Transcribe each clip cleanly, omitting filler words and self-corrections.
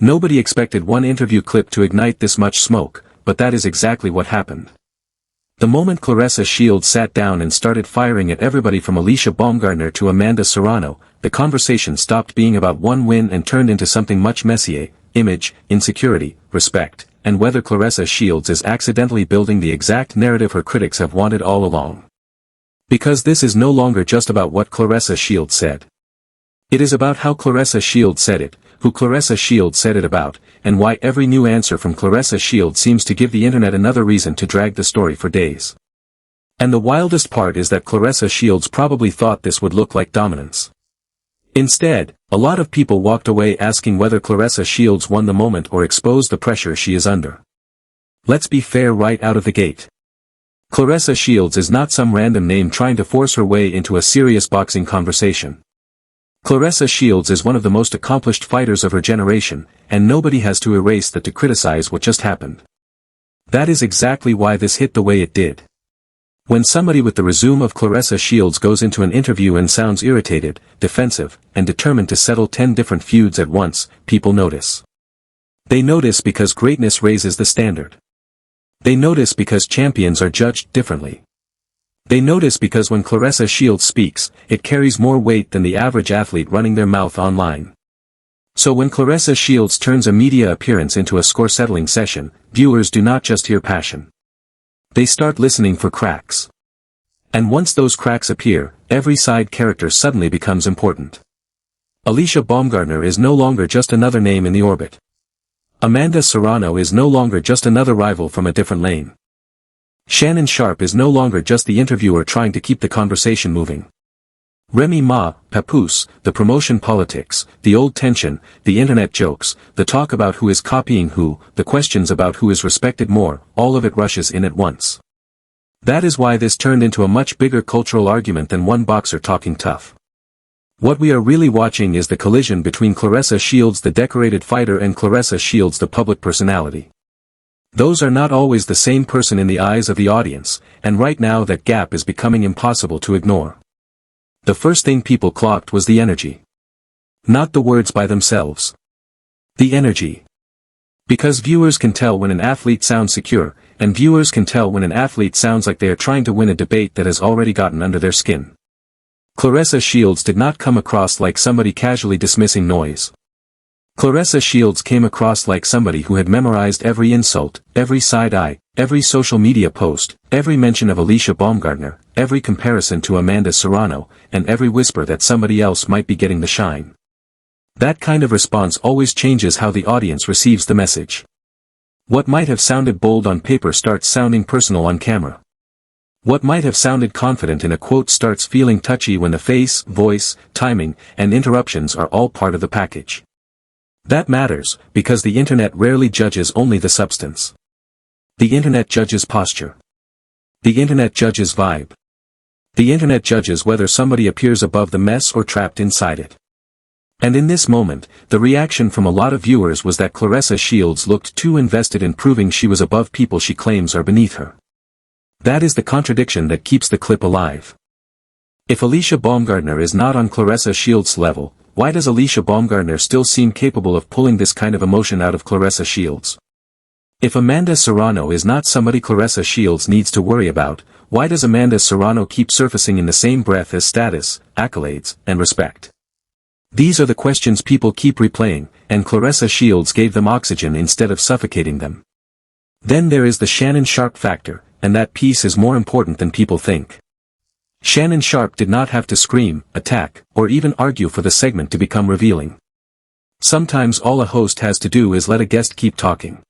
Nobody expected one interview clip to ignite this much smoke, but that is exactly what happened. The moment Claressa Shields sat down and started firing at everybody from Alycia Baumgardner to Amanda Serrano, the conversation stopped being about one win and turned into something much messier: image, insecurity, respect, and whether Claressa Shields is accidentally building the exact narrative her critics have wanted all along. Because this is no longer just about what Claressa Shields said. It is about how Claressa Shields said it, who Claressa Shields said it about, and why every new answer from Claressa Shields seems to give the internet another reason to drag the story for days. And the wildest part is that Claressa Shields probably thought this would look like dominance. Instead, a lot of people walked away asking whether Claressa Shields won the moment or exposed the pressure she is under. Let's be fair right out of the gate. Claressa Shields is not some random name trying to force her way into a serious boxing conversation. Claressa Shields is one of the most accomplished fighters of her generation, and nobody has to erase that to criticize what just happened. That is exactly why this hit the way it did. When somebody with the resume of Claressa Shields goes into an interview and sounds irritated, defensive, and determined to settle 10 different feuds at once, people notice. They notice because greatness raises the standard. They notice because champions are judged differently. They notice because when Claressa Shields speaks, it carries more weight than the average athlete running their mouth online. So when Claressa Shields turns a media appearance into a score-settling session, viewers do not just hear passion. They start listening for cracks. And once those cracks appear, every side character suddenly becomes important. Alycia Baumgardner is no longer just another name in the orbit. Amanda Serrano is no longer just another rival from a different lane. Shannon Sharpe is no longer just the interviewer trying to keep the conversation moving. Remy Ma, Papoose, the promotion politics, the old tension, the internet jokes, the talk about who is copying who, the questions about who is respected more, all of it rushes in at once. That is why this turned into a much bigger cultural argument than one boxer talking tough. What we are really watching is the collision between Claressa Shields the decorated fighter and Claressa Shields the public personality. Those are not always the same person in the eyes of the audience, and right now that gap is becoming impossible to ignore. The first thing people clocked was the energy. Not the words by themselves. The energy. Because viewers can tell when an athlete sounds secure, and viewers can tell when an athlete sounds like they are trying to win a debate that has already gotten under their skin. Claressa Shields did not come across like somebody casually dismissing noise. Claressa Shields came across like somebody who had memorized every insult, every side-eye, every social media post, every mention of Alycia Baumgardner, every comparison to Amanda Serrano, and every whisper that somebody else might be getting the shine. That kind of response always changes how the audience receives the message. What might have sounded bold on paper starts sounding personal on camera. What might have sounded confident in a quote starts feeling touchy when the face, voice, timing, and interruptions are all part of the package. That matters, because the internet rarely judges only the substance. The internet judges posture. The internet judges vibe. The internet judges whether somebody appears above the mess or trapped inside it. And in this moment, the reaction from a lot of viewers was that Claressa Shields looked too invested in proving she was above people she claims are beneath her. That is the contradiction that keeps the clip alive. If Alycia Baumgardner is not on Claressa Shields' level, why does Alycia Baumgardner still seem capable of pulling this kind of emotion out of Claressa Shields? If Amanda Serrano is not somebody Claressa Shields needs to worry about, why does Amanda Serrano keep surfacing in the same breath as status, accolades, and respect? These are the questions people keep replaying, and Claressa Shields gave them oxygen instead of suffocating them. Then there is the Shannon Sharpe factor, and that piece is more important than people think. Shannon Sharpe did not have to scream, attack, or even argue for the segment to become revealing. Sometimes all a host has to do is let a guest keep talking.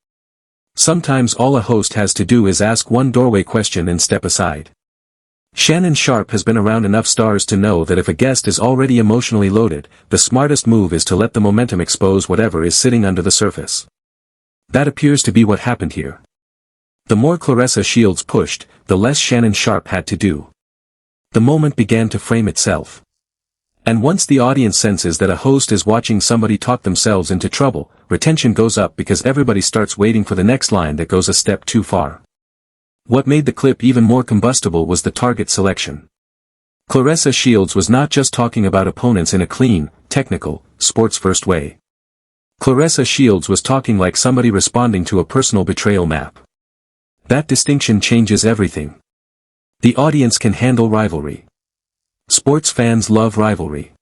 Sometimes all a host has to do is ask one doorway question and step aside. Shannon Sharpe has been around enough stars to know that if a guest is already emotionally loaded, the smartest move is to let the momentum expose whatever is sitting under the surface. That appears to be what happened here. The more Claressa Shields pushed, the less Shannon Sharpe had to do. The moment began to frame itself. And once the audience senses that a host is watching somebody talk themselves into trouble, retention goes up because everybody starts waiting for the next line that goes a step too far. What made the clip even more combustible was the target selection. Claressa Shields was not just talking about opponents in a clean, technical, sports-first way. Claressa Shields was talking like somebody responding to a personal betrayal map. That distinction changes everything. The audience can handle rivalry. Sports fans love rivalry.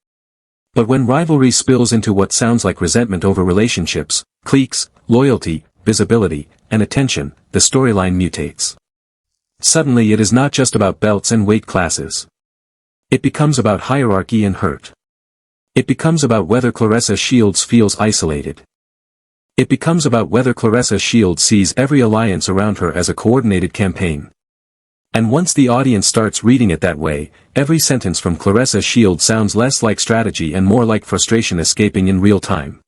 But when rivalry spills into what sounds like resentment over relationships, cliques, loyalty, visibility, and attention, the storyline mutates. Suddenly it is not just about belts and weight classes. It becomes about hierarchy and hurt. It becomes about whether Claressa Shields feels isolated. It becomes about whether Claressa Shields sees every alliance around her as a coordinated campaign. And once the audience starts reading it that way, every sentence from Claressa Shields sounds less like strategy and more like frustration escaping in real time.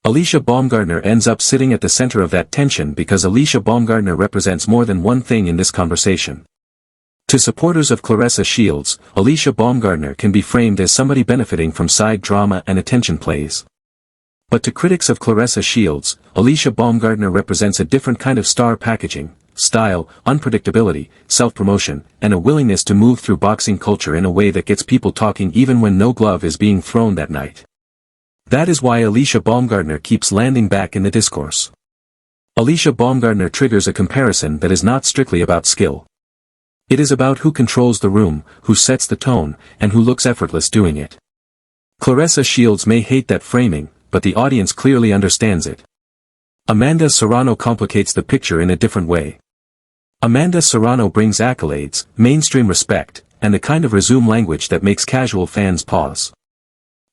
Alycia Baumgardner ends up sitting at the center of that tension because Alycia Baumgardner represents more than one thing in this conversation. To supporters of Claressa Shields, Alycia Baumgardner can be framed as somebody benefiting from side drama and attention plays. But to critics of Claressa Shields, Alycia Baumgardner represents a different kind of star packaging: style, unpredictability, self-promotion, and a willingness to move through boxing culture in a way that gets people talking even when no glove is being thrown that night. That is why Alycia Baumgardner keeps landing back in the discourse. Alycia Baumgardner triggers a comparison that is not strictly about skill. It is about who controls the room, who sets the tone, and who looks effortless doing it. Claressa Shields may hate that framing, but the audience clearly understands it. Amanda Serrano complicates the picture in a different way. Amanda Serrano brings accolades, mainstream respect, and the kind of resume language that makes casual fans pause.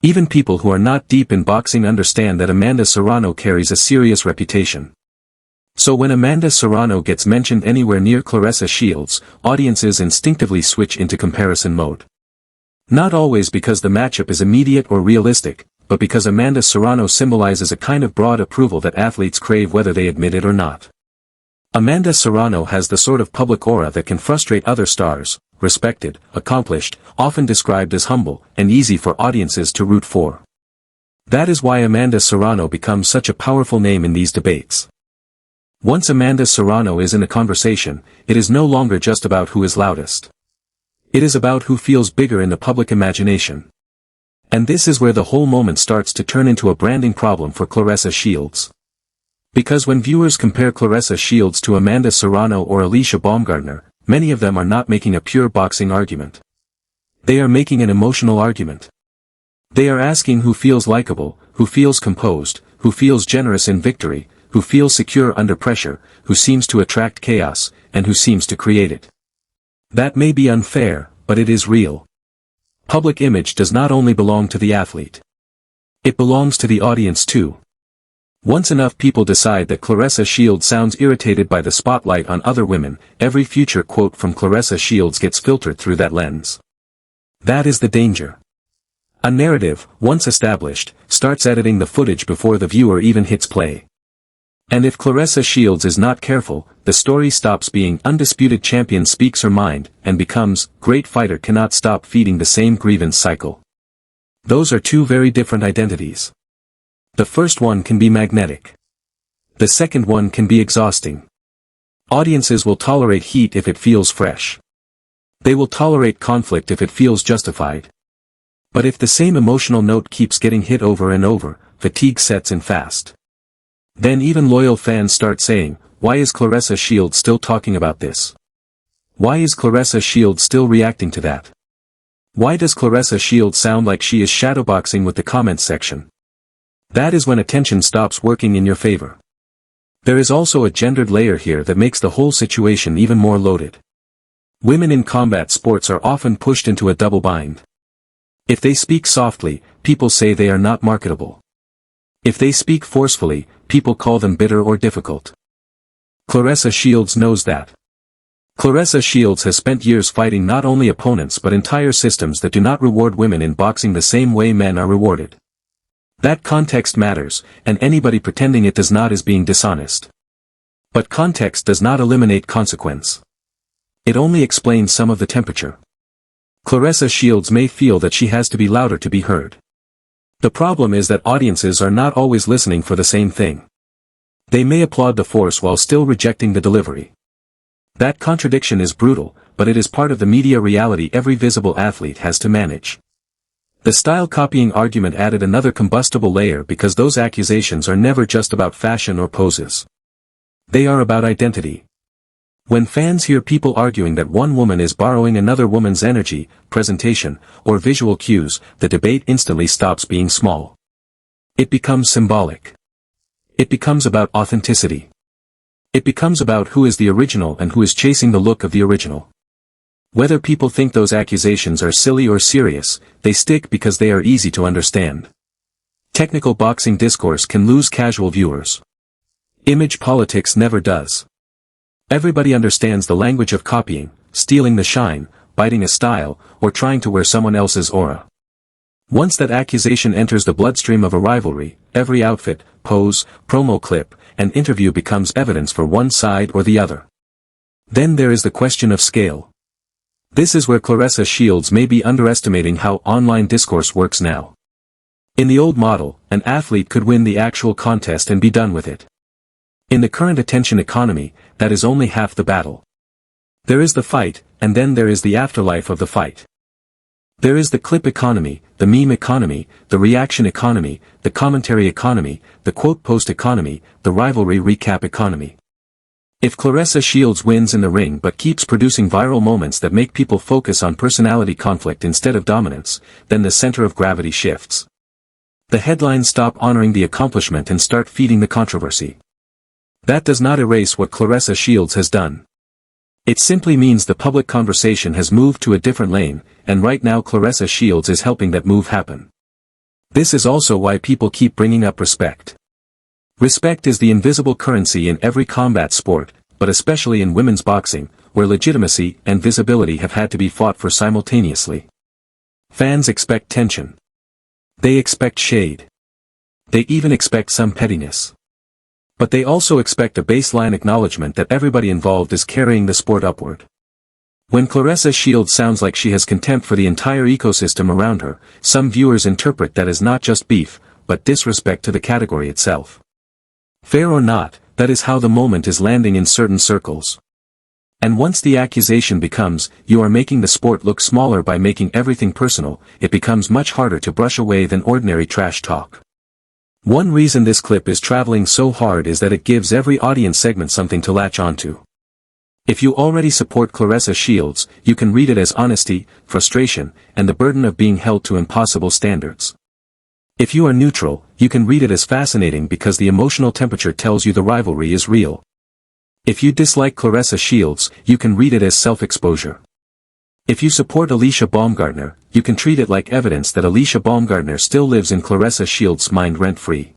Even people who are not deep in boxing understand that Amanda Serrano carries a serious reputation. So when Amanda Serrano gets mentioned anywhere near Claressa Shields, audiences instinctively switch into comparison mode. Not always because the matchup is immediate or realistic, but because Amanda Serrano symbolizes a kind of broad approval that athletes crave whether they admit it or not. Amanda Serrano has the sort of public aura that can frustrate other stars: respected, accomplished, often described as humble, and easy for audiences to root for. That is why Amanda Serrano becomes such a powerful name in these debates. Once Amanda Serrano is in a conversation, it is no longer just about who is loudest. It is about who feels bigger in the public imagination. And this is where the whole moment starts to turn into a branding problem for Claressa Shields. Because when viewers compare Claressa Shields to Amanda Serrano or Alycia Baumgardner, many of them are not making a pure boxing argument. They are making an emotional argument. They are asking who feels likable, who feels composed, who feels generous in victory, who feels secure under pressure, who seems to attract chaos, and who seems to create it. That may be unfair, but it is real. Public image does not only belong to the athlete. It belongs to the audience too. Once enough people decide that Claressa Shields sounds irritated by the spotlight on other women, every future quote from Claressa Shields gets filtered through that lens. That is the danger. A narrative, once established, starts editing the footage before the viewer even hits play. And if Claressa Shields is not careful, the story stops being undisputed champion speaks her mind, and becomes great fighter cannot stop feeding the same grievance cycle. Those are two very different identities. The first one can be magnetic. The second one can be exhausting. Audiences will tolerate heat if it feels fresh. They will tolerate conflict if it feels justified. But if the same emotional note keeps getting hit over and over, fatigue sets in fast. Then even loyal fans start saying, why is Claressa Shields still talking about this? Why is Claressa Shields still reacting to that? Why does Claressa Shields sound like she is shadowboxing with the comments section? That is when attention stops working in your favor. There is also a gendered layer here that makes the whole situation even more loaded. Women in combat sports are often pushed into a double bind. If they speak softly, people say they are not marketable. If they speak forcefully, people call them bitter or difficult. Claressa Shields knows that. Claressa Shields has spent years fighting not only opponents but entire systems that do not reward women in boxing the same way men are rewarded. That context matters, and anybody pretending it does not is being dishonest. But context does not eliminate consequence. It only explains some of the temperature. Claressa Shields may feel that she has to be louder to be heard. The problem is that audiences are not always listening for the same thing. They may applaud the force while still rejecting the delivery. That contradiction is brutal, but it is part of the media reality every visible athlete has to manage. The style copying argument added another combustible layer because those accusations are never just about fashion or poses. They are about identity. When fans hear people arguing that one woman is borrowing another woman's energy, presentation, or visual cues, the debate instantly stops being small. It becomes symbolic. It becomes about authenticity. It becomes about who is the original and who is chasing the look of the original. Whether people think those accusations are silly or serious, they stick because they are easy to understand. Technical boxing discourse can lose casual viewers. Image politics never does. Everybody understands the language of copying, stealing the shine, biting a style, or trying to wear someone else's aura. Once that accusation enters the bloodstream of a rivalry, every outfit, pose, promo clip, and interview becomes evidence for one side or the other. Then there is the question of scale. This is where Claressa Shields may be underestimating how online discourse works now. In the old model, an athlete could win the actual contest and be done with it. In the current attention economy, that is only half the battle. There is the fight, and then there is the afterlife of the fight. There is the clip economy, the meme economy, the reaction economy, the commentary economy, the quote post economy, the rivalry recap economy. If Claressa Shields wins in the ring but keeps producing viral moments that make people focus on personality conflict instead of dominance, then the center of gravity shifts. The headlines stop honoring the accomplishment and start feeding the controversy. That does not erase what Claressa Shields has done. It simply means the public conversation has moved to a different lane, and right now Claressa Shields is helping that move happen. This is also why people keep bringing up respect. Respect is the invisible currency in every combat sport, but especially in women's boxing, where legitimacy and visibility have had to be fought for simultaneously. Fans expect tension. They expect shade. They even expect some pettiness. But they also expect a baseline acknowledgement that everybody involved is carrying the sport upward. When Claressa Shields sounds like she has contempt for the entire ecosystem around her, some viewers interpret that as not just beef, but disrespect to the category itself. Fair or not, that is how the moment is landing in certain circles. And once the accusation becomes, you are making the sport look smaller by making everything personal, it becomes much harder to brush away than ordinary trash talk. One reason this clip is traveling so hard is that it gives every audience segment something to latch onto. If you already support Claressa Shields, you can read it as honesty, frustration, and the burden of being held to impossible standards. If you are neutral, you can read it as fascinating because the emotional temperature tells you the rivalry is real. If you dislike Claressa Shields, you can read it as self-exposure. If you support Alycia Baumgardner, you can treat it like evidence that Alycia Baumgardner still lives in Claressa Shields' mind rent-free.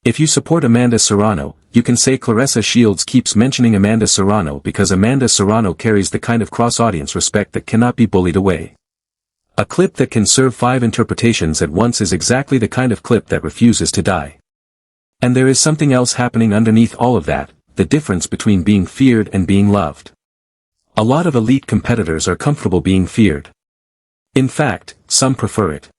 If you support Amanda Serrano, you can say Claressa Shields keeps mentioning Amanda Serrano because Amanda Serrano carries the kind of cross-audience respect that cannot be bullied away. A clip that can serve 5 interpretations at once is exactly the kind of clip that refuses to die. And there is something else happening underneath all of that, the difference between being feared and being loved. A lot of elite competitors are comfortable being feared. In fact, some prefer it.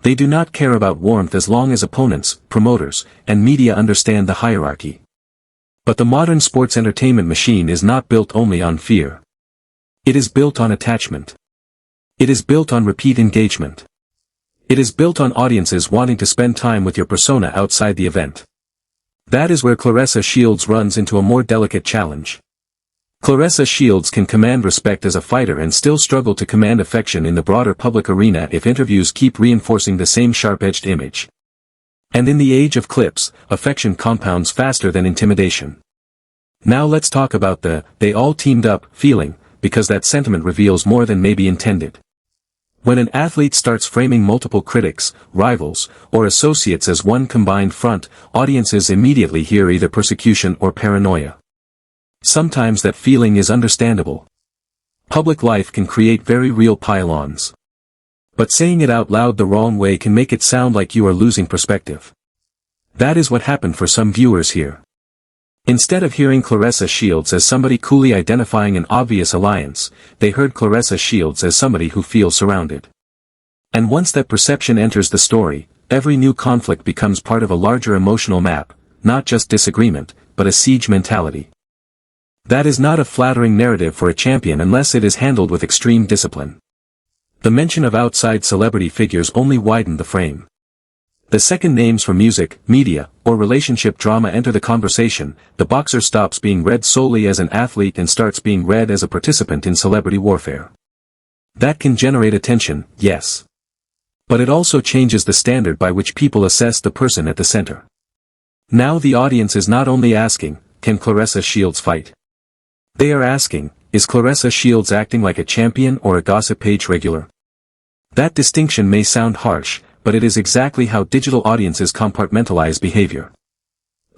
They do not care about warmth as long as opponents, promoters, and media understand the hierarchy. But the modern sports entertainment machine is not built only on fear. It is built on attachment. It is built on repeat engagement. It is built on audiences wanting to spend time with your persona outside the event. That is where Claressa Shields runs into a more delicate challenge. Claressa Shields can command respect as a fighter and still struggle to command affection in the broader public arena if interviews keep reinforcing the same sharp-edged image. And in the age of clips, affection compounds faster than intimidation. Now let's talk about the "they all teamed up" feeling, because that sentiment reveals more than may be intended. When an athlete starts framing multiple critics, rivals, or associates as one combined front, audiences immediately hear either persecution or paranoia. Sometimes that feeling is understandable. Public life can create very real pile-ons. But saying it out loud the wrong way can make it sound like you are losing perspective. That is what happened for some viewers here. Instead of hearing Claressa Shields as somebody coolly identifying an obvious alliance, they heard Claressa Shields as somebody who feels surrounded. And once that perception enters the story, every new conflict becomes part of a larger emotional map, not just disagreement, but a siege mentality. That is not a flattering narrative for a champion unless it is handled with extreme discipline. The mention of outside celebrity figures only widened the frame. The second names from music, media, or relationship drama enter the conversation, the boxer stops being read solely as an athlete and starts being read as a participant in celebrity warfare. That can generate attention, yes. But it also changes the standard by which people assess the person at the center. Now the audience is not only asking, can Claressa Shields fight? They are asking, is Claressa Shields acting like a champion or a gossip page regular? That distinction may sound harsh, but it is exactly how digital audiences compartmentalize behavior.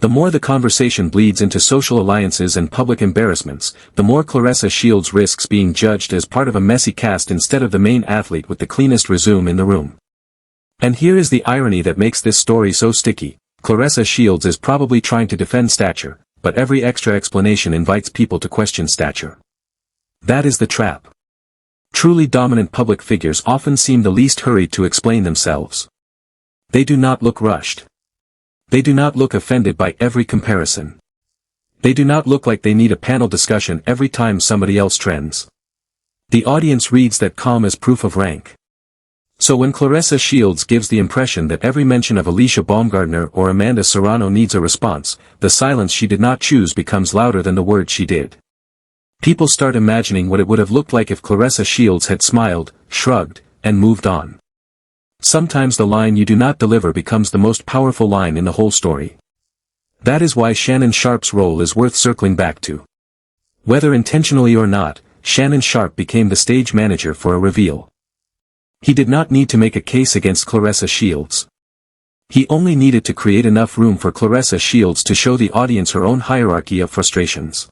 The more the conversation bleeds into social alliances and public embarrassments, the more Claressa Shields risks being judged as part of a messy cast instead of the main athlete with the cleanest resume in the room. And here is the irony that makes this story so sticky. Claressa Shields is probably trying to defend stature, but every extra explanation invites people to question stature. That is the trap. Truly dominant public figures often seem the least hurried to explain themselves. They do not look rushed. They do not look offended by every comparison. They do not look like they need a panel discussion every time somebody else trends. The audience reads that calm as proof of rank. So when Claressa Shields gives the impression that every mention of Alycia Baumgardner or Amanda Serrano needs a response, the silence she did not choose becomes louder than the words she did. People start imagining what it would have looked like if Claressa Shields had smiled, shrugged, and moved on. Sometimes the line you do not deliver becomes the most powerful line in the whole story. That is why Shannon Sharpe's role is worth circling back to. Whether intentionally or not, Shannon Sharpe became the stage manager for a reveal. He did not need to make a case against Claressa Shields. He only needed to create enough room for Claressa Shields to show the audience her own hierarchy of frustrations.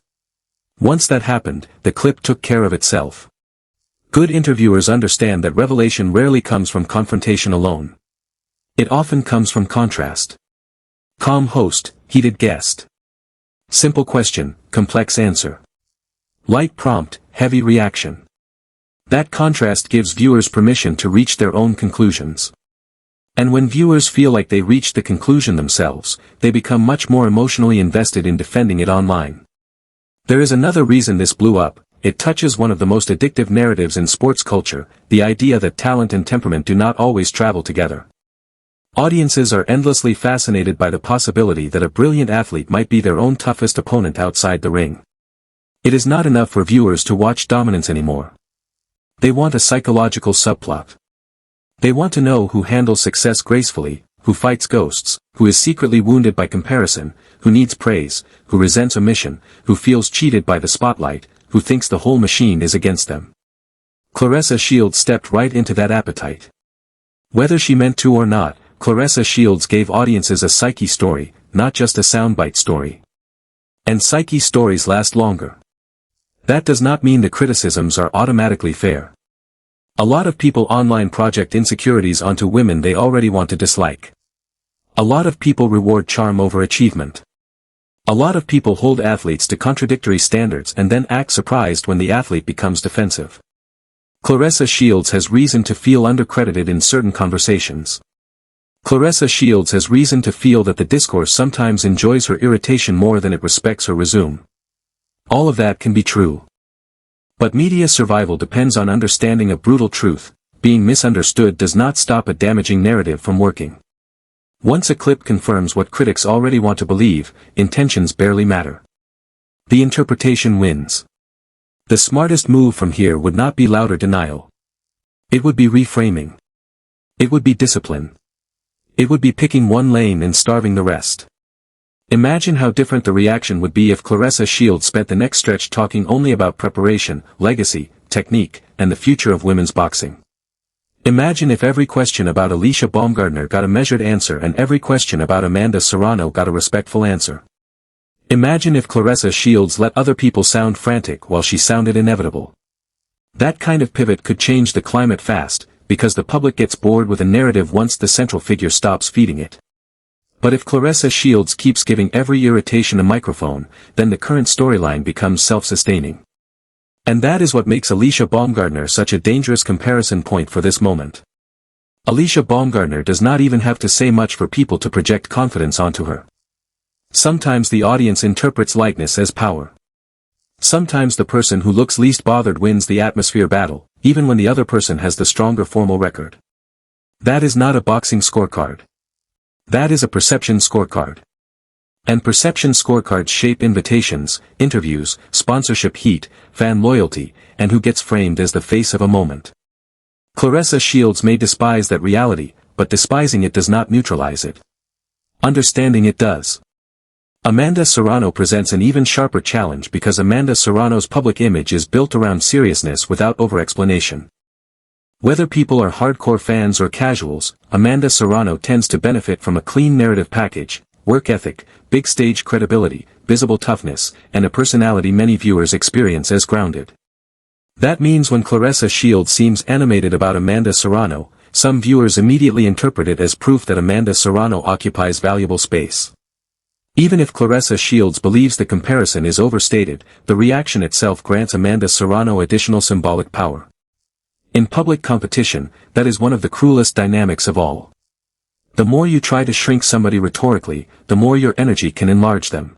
Once that happened, the clip took care of itself. Good interviewers understand that revelation rarely comes from confrontation alone. It often comes from contrast. Calm host, heated guest. Simple question, complex answer. Light prompt, heavy reaction. That contrast gives viewers permission to reach their own conclusions. And when viewers feel like they reached the conclusion themselves, they become much more emotionally invested in defending it online. There is another reason this blew up. It touches one of the most addictive narratives in sports culture, the idea that talent and temperament do not always travel together. Audiences are endlessly fascinated by the possibility that a brilliant athlete might be their own toughest opponent outside the ring. It is not enough for viewers to watch dominance anymore. They want a psychological subplot. They want to know who handles success gracefully, who fights ghosts, who is secretly wounded by comparison, who needs praise, who resents omission, who feels cheated by the spotlight, who thinks the whole machine is against them. Claressa Shields stepped right into that appetite. Whether she meant to or not, Claressa Shields gave audiences a psyche story, not just a soundbite story. And psyche stories last longer. That does not mean the criticisms are automatically fair. A lot of people online project insecurities onto women they already want to dislike. A lot of people reward charm over achievement. A lot of people hold athletes to contradictory standards and then act surprised when the athlete becomes defensive. Claressa Shields has reason to feel undercredited in certain conversations. Claressa Shields has reason to feel that the discourse sometimes enjoys her irritation more than it respects her resume. All of that can be true. But media survival depends on understanding a brutal truth. Being misunderstood does not stop a damaging narrative from working. Once a clip confirms what critics already want to believe, intentions barely matter. The interpretation wins. The smartest move from here would not be louder denial. It would be reframing. It would be discipline. It would be picking one lane and starving the rest. Imagine how different the reaction would be if Claressa Shields spent the next stretch talking only about preparation, legacy, technique, and the future of women's boxing. Imagine if every question about Alycia Baumgardner got a measured answer and every question about Amanda Serrano got a respectful answer. Imagine if Claressa Shields let other people sound frantic while she sounded inevitable. That kind of pivot could change the climate fast, because the public gets bored with a narrative once the central figure stops feeding it. But if Claressa Shields keeps giving every irritation a microphone, then the current storyline becomes self-sustaining. And that is what makes Alycia Baumgardner such a dangerous comparison point for this moment. Alycia Baumgardner does not even have to say much for people to project confidence onto her. Sometimes the audience interprets lightness as power. Sometimes the person who looks least bothered wins the atmosphere battle, even when the other person has the stronger formal record. That is not a boxing scorecard. That is a perception scorecard. And perception scorecards shape invitations, interviews, sponsorship heat, fan loyalty, and who gets framed as the face of a moment. Claressa Shields may despise that reality, but despising it does not neutralize it. Understanding it does. Amanda Serrano presents an even sharper challenge because Amanda Serrano's public image is built around seriousness without over-explanation. Whether people are hardcore fans or casuals, Amanda Serrano tends to benefit from a clean narrative package, work ethic, big stage credibility, visible toughness, and a personality many viewers experience as grounded. That means when Claressa Shields seems animated about Amanda Serrano, some viewers immediately interpret it as proof that Amanda Serrano occupies valuable space. Even if Claressa Shields believes the comparison is overstated, the reaction itself grants Amanda Serrano additional symbolic power. In public competition, that is one of the cruelest dynamics of all. The more you try to shrink somebody rhetorically, the more your energy can enlarge them.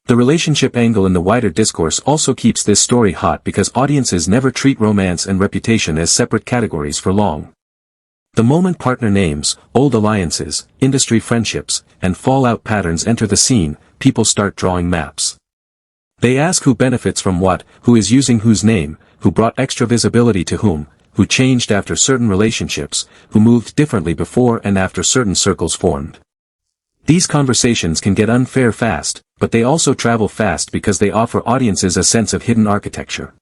The relationship angle in the wider discourse also keeps this story hot because audiences never treat romance and reputation as separate categories for long. The moment partner names, old alliances, industry friendships, and fallout patterns enter the scene, people start drawing maps. They ask who benefits from what, who is using whose name, who brought extra visibility to whom, who changed after certain relationships, who moved differently before and after certain circles formed. These conversations can get unfair fast, but they also travel fast because they offer audiences a sense of hidden architecture.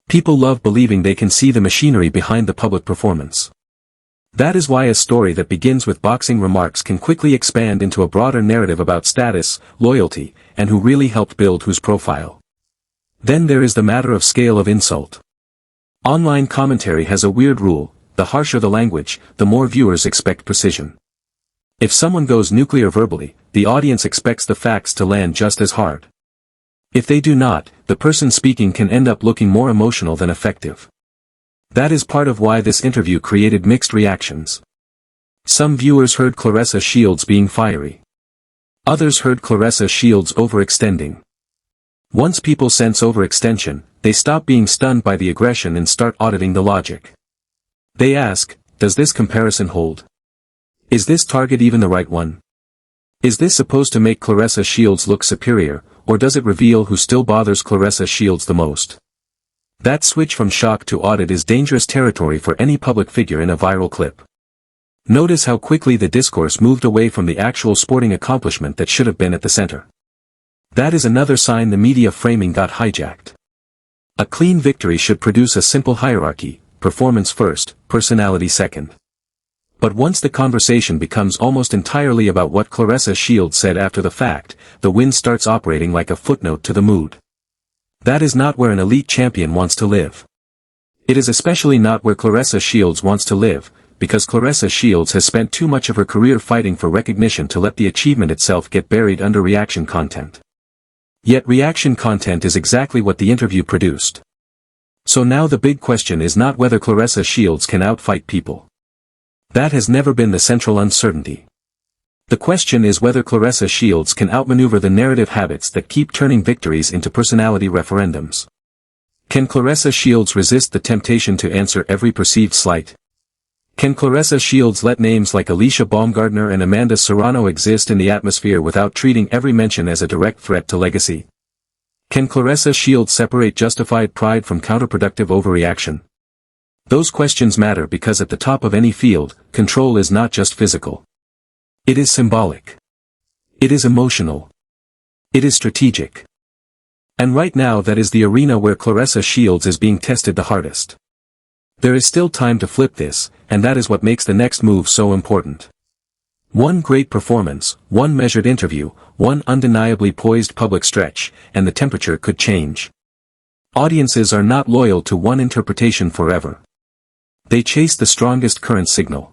People love believing they can see the machinery behind the public performance. That is why a story that begins with boxing remarks can quickly expand into a broader narrative about status, loyalty, and who really helped build whose profile. Then there is the matter of scale of insult. Online commentary has a weird rule: the harsher the language, the more viewers expect precision. If someone goes nuclear verbally, the audience expects the facts to land just as hard. If they do not, the person speaking can end up looking more emotional than effective. That is part of why this interview created mixed reactions. Some viewers heard Claressa Shields being fiery. Others heard Claressa Shields overextending. Once people sense overextension, they stop being stunned by the aggression and start auditing the logic. They ask, does this comparison hold? Is this target even the right one? Is this supposed to make Claressa Shields look superior, or does it reveal who still bothers Claressa Shields the most? That switch from shock to audit is dangerous territory for any public figure in a viral clip. Notice how quickly the discourse moved away from the actual sporting accomplishment that should have been at the center. That is another sign the media framing got hijacked. A clean victory should produce a simple hierarchy: performance first, personality second. But once the conversation becomes almost entirely about what Claressa Shields said after the fact, the win starts operating like a footnote to the mood. That is not where an elite champion wants to live. It is especially not where Claressa Shields wants to live, because Claressa Shields has spent too much of her career fighting for recognition to let the achievement itself get buried under reaction content. Yet reaction content is exactly what the interview produced. So now the big question is not whether Claressa Shields can outfight people. That has never been the central uncertainty. The question is whether Claressa Shields can outmaneuver the narrative habits that keep turning victories into personality referendums. Can Claressa Shields resist the temptation to answer every perceived slight? Can Claressa Shields let names like Alycia Baumgardner and Amanda Serrano exist in the atmosphere without treating every mention as a direct threat to legacy? Can Claressa Shields separate justified pride from counterproductive overreaction? Those questions matter because at the top of any field, control is not just physical. It is symbolic. It is emotional. It is strategic. And right now that is the arena where Claressa Shields is being tested the hardest. There is still time to flip this, and that is what makes the next move so important. One great performance, one measured interview, one undeniably poised public stretch, and the temperature could change. Audiences are not loyal to one interpretation forever. They chase the strongest current signal.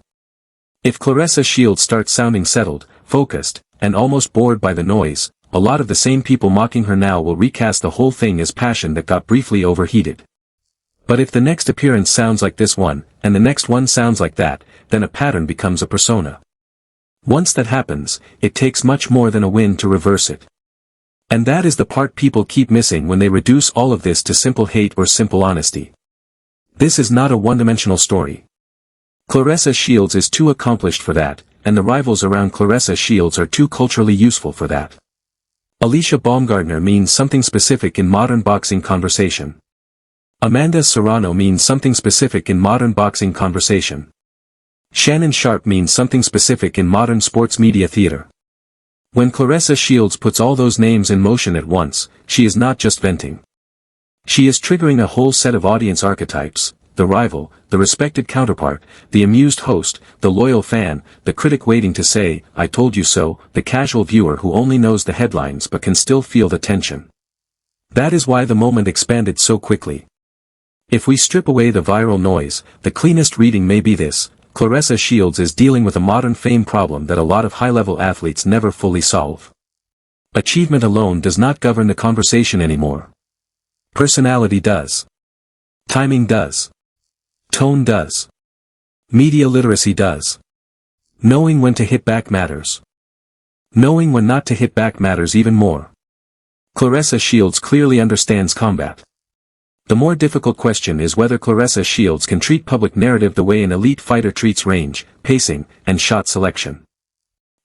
If Claressa Shields starts sounding settled, focused, and almost bored by the noise, a lot of the same people mocking her now will recast the whole thing as passion that got briefly overheated. But if the next appearance sounds like this one, and the next one sounds like that, then a pattern becomes a persona. Once that happens, it takes much more than a win to reverse it. And that is the part people keep missing when they reduce all of this to simple hate or simple honesty. This is not a one-dimensional story. Claressa Shields is too accomplished for that, and the rivals around Claressa Shields are too culturally useful for that. Alycia Baumgardner means something specific in modern boxing conversation. Amanda Serrano means something specific in modern boxing conversation. Shannon Sharpe means something specific in modern sports media theater. When Claressa Shields puts all those names in motion at once, she is not just venting. She is triggering a whole set of audience archetypes: the rival, the respected counterpart, the amused host, the loyal fan, the critic waiting to say, "I told you so," the casual viewer who only knows the headlines but can still feel the tension. That is why the moment expanded so quickly. If we strip away the viral noise, the cleanest reading may be this: Claressa Shields is dealing with a modern fame problem that a lot of high-level athletes never fully solve. Achievement alone does not govern the conversation anymore. Personality does. Timing does. Tone does. Media literacy does. Knowing when to hit back matters. Knowing when not to hit back matters even more. Claressa Shields clearly understands combat. The more difficult question is whether Claressa Shields can treat public narrative the way an elite fighter treats range, pacing, and shot selection.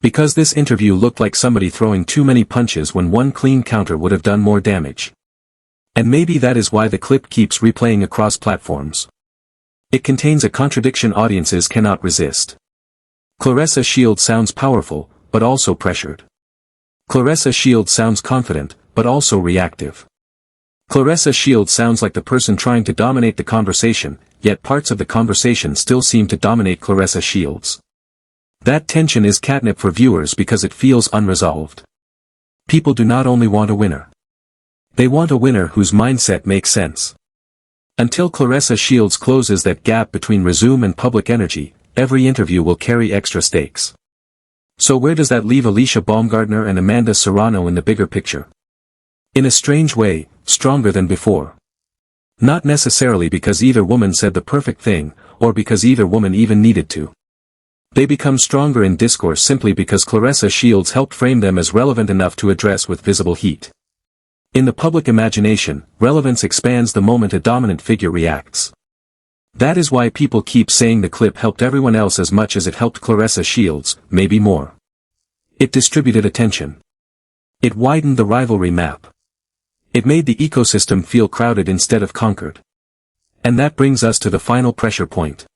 Because this interview looked like somebody throwing too many punches when one clean counter would have done more damage. And maybe that is why the clip keeps replaying across platforms. It contains a contradiction audiences cannot resist. Claressa Shields sounds powerful, but also pressured. Claressa Shields sounds confident, but also reactive. Claressa Shields sounds like the person trying to dominate the conversation, yet parts of the conversation still seem to dominate Claressa Shields. That tension is catnip for viewers because it feels unresolved. People do not only want a winner. They want a winner whose mindset makes sense. Until Claressa Shields closes that gap between resume and public energy, every interview will carry extra stakes. So where does that leave Alycia Baumgardner and Amanda Serrano in the bigger picture? In a strange way, stronger than before. Not necessarily because either woman said the perfect thing, or because either woman even needed to. They become stronger in discourse simply because Claressa Shields helped frame them as relevant enough to address with visible heat. In the public imagination, relevance expands the moment a dominant figure reacts. That is why people keep saying the clip helped everyone else as much as it helped Claressa Shields, maybe more. It distributed attention. It widened the rivalry map. It made the ecosystem feel crowded instead of conquered. And that brings us to the final pressure point.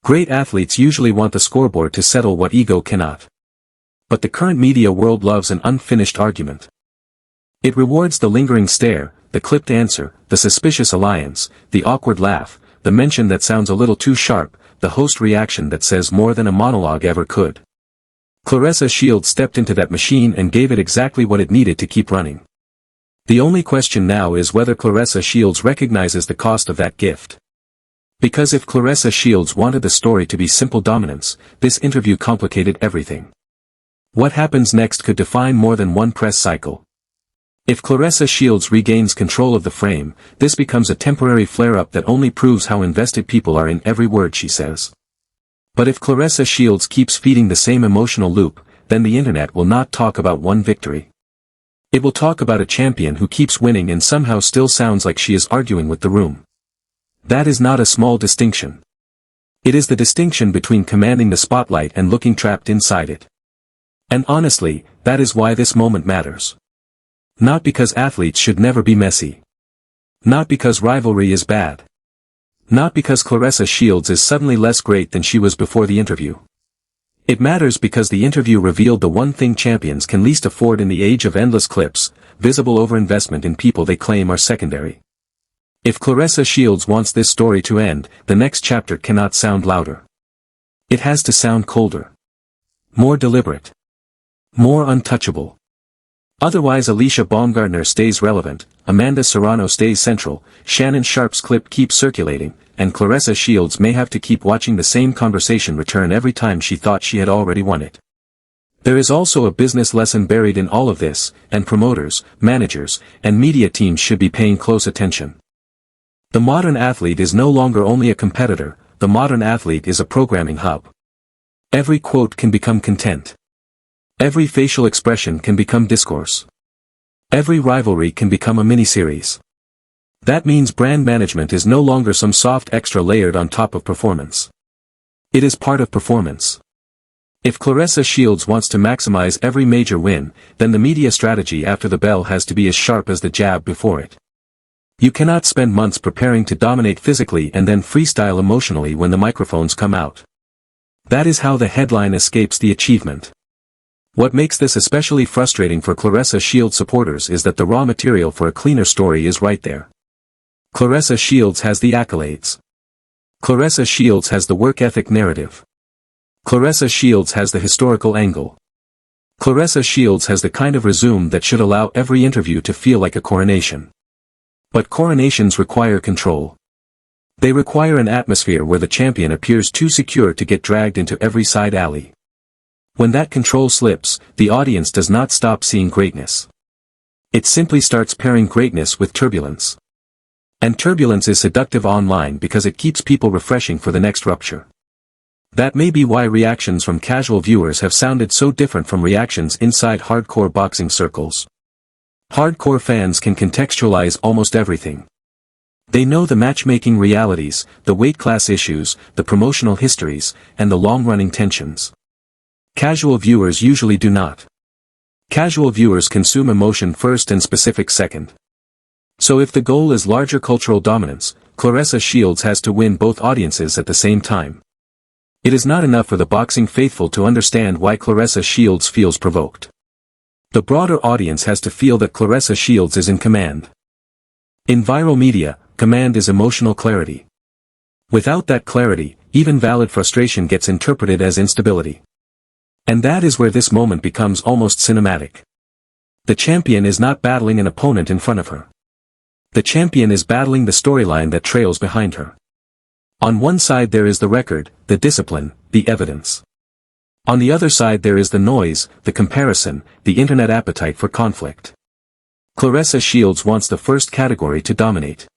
Great athletes usually want the scoreboard to settle what ego cannot. But the current media world loves an unfinished argument. It rewards the lingering stare, the clipped answer, the suspicious alliance, the awkward laugh, the mention that sounds a little too sharp, the host reaction that says more than a monologue ever could. Claressa Shields stepped into that machine and gave it exactly what it needed to keep running. The only question now is whether Claressa Shields recognizes the cost of that gift. Because if Claressa Shields wanted the story to be simple dominance, this interview complicated everything. What happens next could define more than one press cycle. If Claressa Shields regains control of the frame, this becomes a temporary flare-up that only proves how invested people are in every word she says. But if Claressa Shields keeps feeding the same emotional loop, then the internet will not talk about one victory. It will talk about a champion who keeps winning and somehow still sounds like she is arguing with the room. That is not a small distinction. It is the distinction between commanding the spotlight and looking trapped inside it. And honestly, that is why this moment matters. Not because athletes should never be messy. Not because rivalry is bad. Not because Claressa Shields is suddenly less great than she was before the interview. It matters because the interview revealed the one thing champions can least afford in the age of endless clips: visible overinvestment in people they claim are secondary. If Claressa Shields wants this story to end, the next chapter cannot sound louder. It has to sound colder. More deliberate. More untouchable. Otherwise Alycia Baumgardner stays relevant, Amanda Serrano stays central, Shannon Sharpe's clip keeps circulating, and Claressa Shields may have to keep watching the same conversation return every time she thought she had already won it. There is also a business lesson buried in all of this, and promoters, managers, and media teams should be paying close attention. The modern athlete is no longer only a competitor, the modern athlete is a programming hub. Every quote can become content. Every facial expression can become discourse. Every rivalry can become a miniseries. That means brand management is no longer some soft extra layered on top of performance. It is part of performance. If Claressa Shields wants to maximize every major win, then the media strategy after the bell has to be as sharp as the jab before it. You cannot spend months preparing to dominate physically and then freestyle emotionally when the microphones come out. That is how the headline escapes the achievement. What makes this especially frustrating for Claressa Shields supporters is that the raw material for a cleaner story is right there. Claressa Shields has the accolades. Claressa Shields has the work ethic narrative. Claressa Shields has the historical angle. Claressa Shields has the kind of resume that should allow every interview to feel like a coronation. But coronations require control. They require an atmosphere where the champion appears too secure to get dragged into every side alley. When that control slips, the audience does not stop seeing greatness. It simply starts pairing greatness with turbulence. And turbulence is seductive online because it keeps people refreshing for the next rupture. That may be why reactions from casual viewers have sounded so different from reactions inside hardcore boxing circles. Hardcore fans can contextualize almost everything. They know the matchmaking realities, the weight class issues, the promotional histories, and the long-running tensions. Casual viewers usually do not. Casual viewers consume emotion first and specific second. So if the goal is larger cultural dominance, Claressa Shields has to win both audiences at the same time. It is not enough for the boxing faithful to understand why Claressa Shields feels provoked. The broader audience has to feel that Claressa Shields is in command. In viral media, command is emotional clarity. Without that clarity, even valid frustration gets interpreted as instability. And that is where this moment becomes almost cinematic. The champion is not battling an opponent in front of her. The champion is battling the storyline that trails behind her. On one side there is the record, the discipline, the evidence. On the other side there is the noise, the comparison, the internet appetite for conflict. Claressa Shields wants the first category to dominate.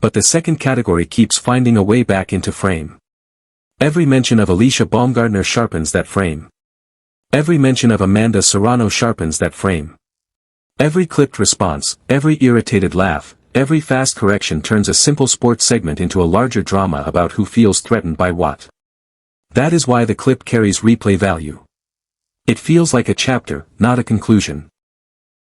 But the second category keeps finding a way back into frame. Every mention of Alycia Baumgardner sharpens that frame. Every mention of Amanda Serrano sharpens that frame. Every clipped response, every irritated laugh, every fast correction turns a simple sports segment into a larger drama about who feels threatened by what. That is why the clip carries replay value. It feels like a chapter, not a conclusion.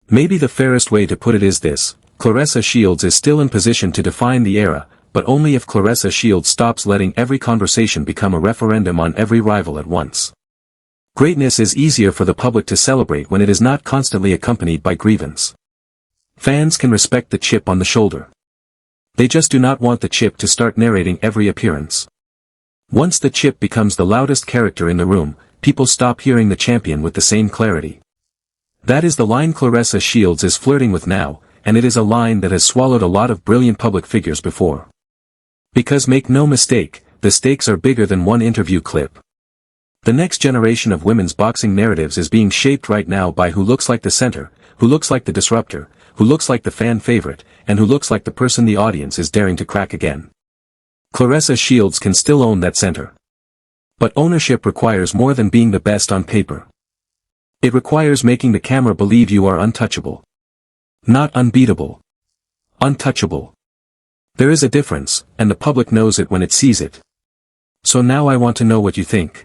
Maybe the fairest way to put it is this: Claressa Shields is still in position to define the era, but only if Claressa Shields stops letting every conversation become a referendum on every rival at once. Greatness is easier for the public to celebrate when it is not constantly accompanied by grievance. Fans can respect the chip on the shoulder. They just do not want the chip to start narrating every appearance. Once the chip becomes the loudest character in the room, people stop hearing the champion with the same clarity. That is the line Claressa Shields is flirting with now, and it is a line that has swallowed a lot of brilliant public figures before. Because make no mistake, the stakes are bigger than one interview clip. The next generation of women's boxing narratives is being shaped right now by who looks like the center, who looks like the disruptor, who looks like the fan favorite, and who looks like the person the audience is daring to crack again. Claressa Shields can still own that center. But ownership requires more than being the best on paper. It requires making the camera believe you are untouchable. Not unbeatable. Untouchable. There is a difference, and the public knows it when it sees it. So now I want to know what you think.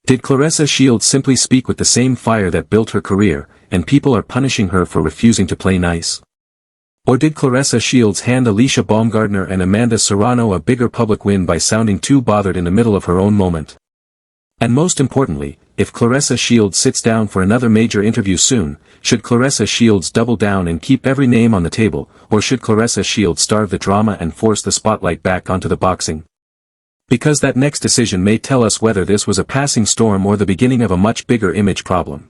Did Claressa Shields simply speak with the same fire that built her career, and people are punishing her for refusing to play nice? Or did Claressa Shields hand Alycia Baumgardner and Amanda Serrano a bigger public win by sounding too bothered in the middle of her own moment? And most importantly, if Claressa Shields sits down for another major interview soon, should Claressa Shields double down and keep every name on the table, or should Claressa Shields starve the drama and force the spotlight back onto the boxing? Because that next decision may tell us whether this was a passing storm or the beginning of a much bigger image problem.